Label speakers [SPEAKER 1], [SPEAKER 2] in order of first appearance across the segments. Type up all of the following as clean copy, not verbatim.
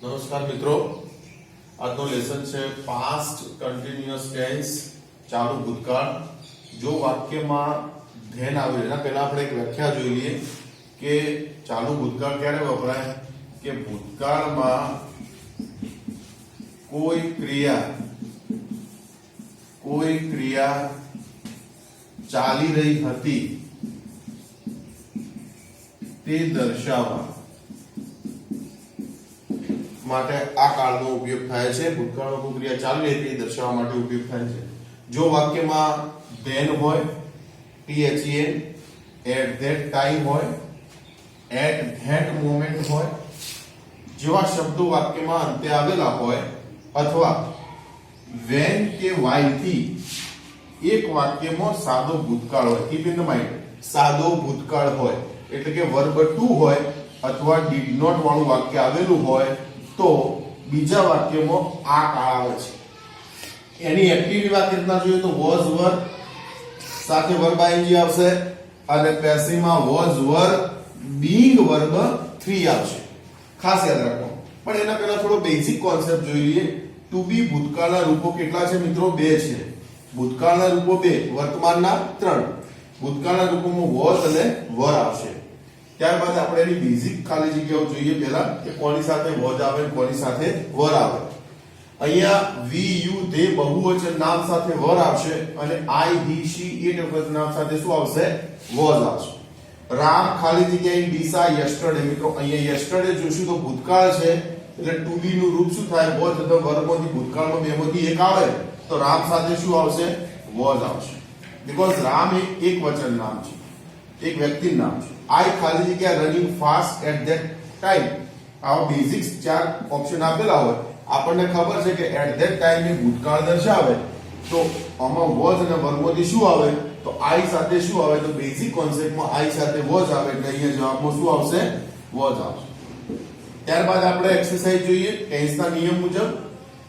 [SPEAKER 1] નમસ્કાર મિત્રો, આજનો લેસન છે પાસ્ટ કન્ટિન્યુઅસ ટેન્સ, ચાલુ ભૂતકાળ. જો વાક્યમાં ધેન આવે એના પહેલા આપણે એક વ્યાખ્યા જોઈ લઈએ કે ચાલુ ભૂતકાળ ક્યારે વપરાય કે ભૂતકાળમાં કોઈ ક્રિયા ચાલી રહી હતી તે દર્શાવવા માટે આ કાળનો ઉપયોગ થાય છે. ભૂતકાળમાં કોઈ ક્રિયા ચાલી રહી હતી દર્શાવવા માટે ઉપયોગ થાય છે. જો વાક્યમાં then હોય, THEN, at that time હોય, at that moment હોય, જેવા શબ્દો વાક્યમાં અંતે આવેલા હોય અથવા when કે while થી એક વાક્યમાં સાદો ભૂતકાળ હોય, keep in the mind, સાદો ભૂતકાળ હોય એટલે કે verb to હોય અથવા did not વાળું વાક્ય આવેલું હોય તો બીજા વાક્યમાં આ કાળ આવે છે. એની એક્ટિવ વાક્યરચના જોઈએ તો was were સાથે verb ing આવશે અને પેસિવમાં was were being verb 3 આવશે. ખાસ યાદ રાખો. પણ એના પહેલા થોડો બેઝિક કોન્સેપ્ટ જોઈ લઈએ. ટુ બી ભૂતકાળના રૂપો કેટલા છે મિત્રો? 2 છે. ભૂતકાળના રૂપો 2, વર્તમાનના 3. ભૂતકાળના રૂપોમાં was અને were આવશે. ત્યારબાદ આપણે એની બેઝિક ખાલી જગ્યાઓ જોઈએ પહેલા કે કોની સાથે was આવે કોની સાથે were આવે. અહીંયા we you they બહુવચન નામ સાથે were આવશે અને I he she it એકવચન નામ સાથે શું આવશે? was આવશે. રામ ખાલી જગ્યાએ ડીસા yesterday. મિત્રો અહીંયા yesterday જોશું તો ભૂતકાળ છે એટલે to be નું રૂપ શું થાય? was અથવા વર્બમાંથી ભૂતકાળમાં બેમાંથી એક આવે તો રામ સાથે શું આવશે? was આવશે. બીકોઝ રામ એક એકવચન નામ છે, એક વ્યક્તિનું નામ છે. I ખાલી જગ્યા running fast at that time. આવા બેઝિક્સ 4 ઓપ્શન આપેલા હોય. આપણને ખબર છે કે એટ ધેટ ટાઈમ એ ભૂતકાળ દર્શાવે તો આમાં was અને વર્બમાંથી શું આવે તો I સાથે શું આવે તો બેઝિક કોન્સેપ્ટમાં I સાથે was આવે એટલે અહીંયા જવાબમાં શું આવશે? was આવશે. ત્યારબાદ આપણે એક્સરસાઇઝ જોઈએ ટેન્સના નિયમ મુજબ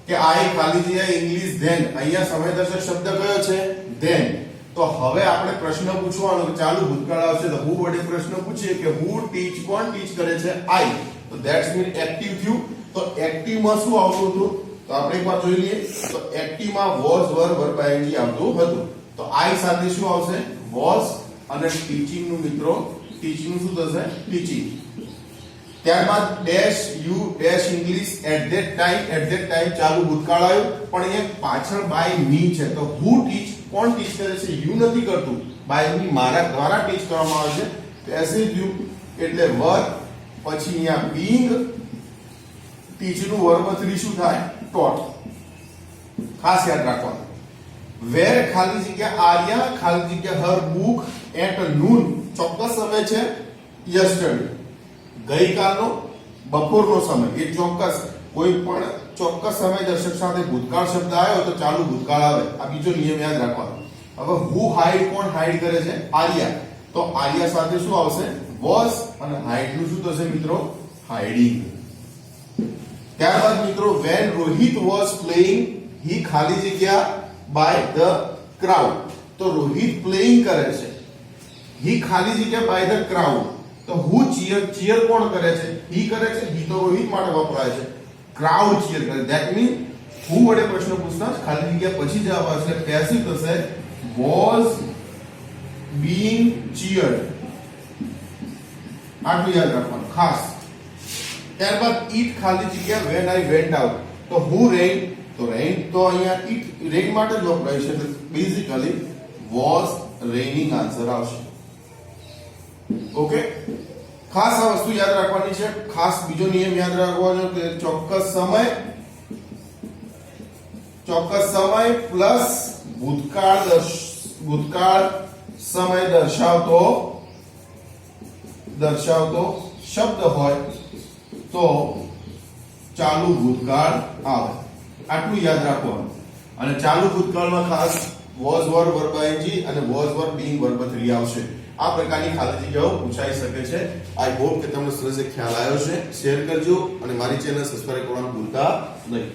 [SPEAKER 1] કે I ખાલી જગ્યા ઇંગ્લિશ ધેન. અહીંયા સમયદર્શક શબ્દ કયો છે? ધેન. તો હવે આપણે પ્રશ્ન પૂછવાનો કે ચાલુ ભૂતકાળ આવશે તો હું વડે પ્રશ્ન પૂછીએ કે હુ ટીચ, કોણ ટીચ કરે છે? I. તો ધેટ્સ મીન એક્ટિવ થયું. તો એક્ટિવ માં શું આવતું હતું તો આપણે એકવાર જોઈ લઈએ. તો એક્ટિવ માં was were verb ing આવતું હતું. તો I સાથે શું આવશે? was અને ટીચિંગ નું મિત્રો ટીચિંગ શું થશે? ટીચિંગ. ત્યારબાદ dash you dash English at that time ચાલુ ભૂતકાળ આવ્યું પણ અહીંયા પાછળ બાય મી છે તો હુ ટીચ, કોણ ટીચ કરે છે? યુ નથી કરતું, બાય મી મારા દ્વારા ટીચ કરવામાં આવે છે. પેસિવ યુ એટલે વર, પછી અહીંયા બીંગ, ટીચ નું વર્બ 3 શું થાય? ટોટ. ખાસ યાદ રાખવાનું. વેર ખાલી જગ્યા આર્યા ખાલી જગ્યા હર બુક એટ નૂન ચોક્કસ સમય છે યસ્ટરડે ગઈકાલનો બપોરનો સમય. એ ચોક્કસ કોઈ પણ ચોક્કસ સમય દર્શક સાથે ભૂતકાળ શબ્દ આવ્યો તો ચાલુ ભૂતકાળ આવે. આ બીજો નિયમ યાદ રાખવાનો. હવે હુ હાઈડ, કોણ હાઈડ કરે છે? આર્યા. તો આર્યા સાથે શું આવશે? was અને હાઈડ નું શું થશે મિત્રો? હાઇડિંગ. ત્યારબાદ મિત્રો when Rohit was playing he ખાલી જગ્યા by the crowd. તો રોહિત પ્લેઇંગ કરે છે, he ખાલી જગ્યા by the crowd. તો હુ ચીયર કોણ કરે છે? he કરે છે. he તો રોહિત માટે વપરાય છે. ક્રાઉડ ચીયર કરે. ધેટ મીન હુ વડે પ્રશ્ન પૂછતા ખાલી જગ્યા પછી જવાબ આવશે. પેસિવ થશે was being cheered. આટલું યાદ રાખવાનું ખાસ. ત્યારબાદ ઈટ ખાલી જગ્યા when I went out. તો હુ રેઇન, તો રેઇન તો અહીંયા ઈટ રેઇન માટે જ વપરાય છે એટલે બેઝિકલી was raining આન્સર આવશે. ઓકે, ખાસ આ વસ્તુ યાદ રાખવાની છે. ખાસ બીજો નિયમ યાદ રાખવાનો કે ચોક્કસ સમય પ્લસ ભૂતકાળ સમય દર્શાવતો શબ્દ હોય તો ચાલુ ભૂતકાળ આવે. આટલું યાદ રાખવાનું. અને ચાલુ ભૂતકાળમાં ખાસ was were verb ing અને was were being verb 3 આવશે. આ પ્રકારની ખાલી જગ્યાઓ પૂછાઈ શકે છે. આઈ હોપ કે તમને સરસ એક ખ્યાલ આવ્યો છે. શેર કરજો અને મારી ચેનલ સબસ્ક્રાઇબ કરવાનું ભૂલતા નહીં.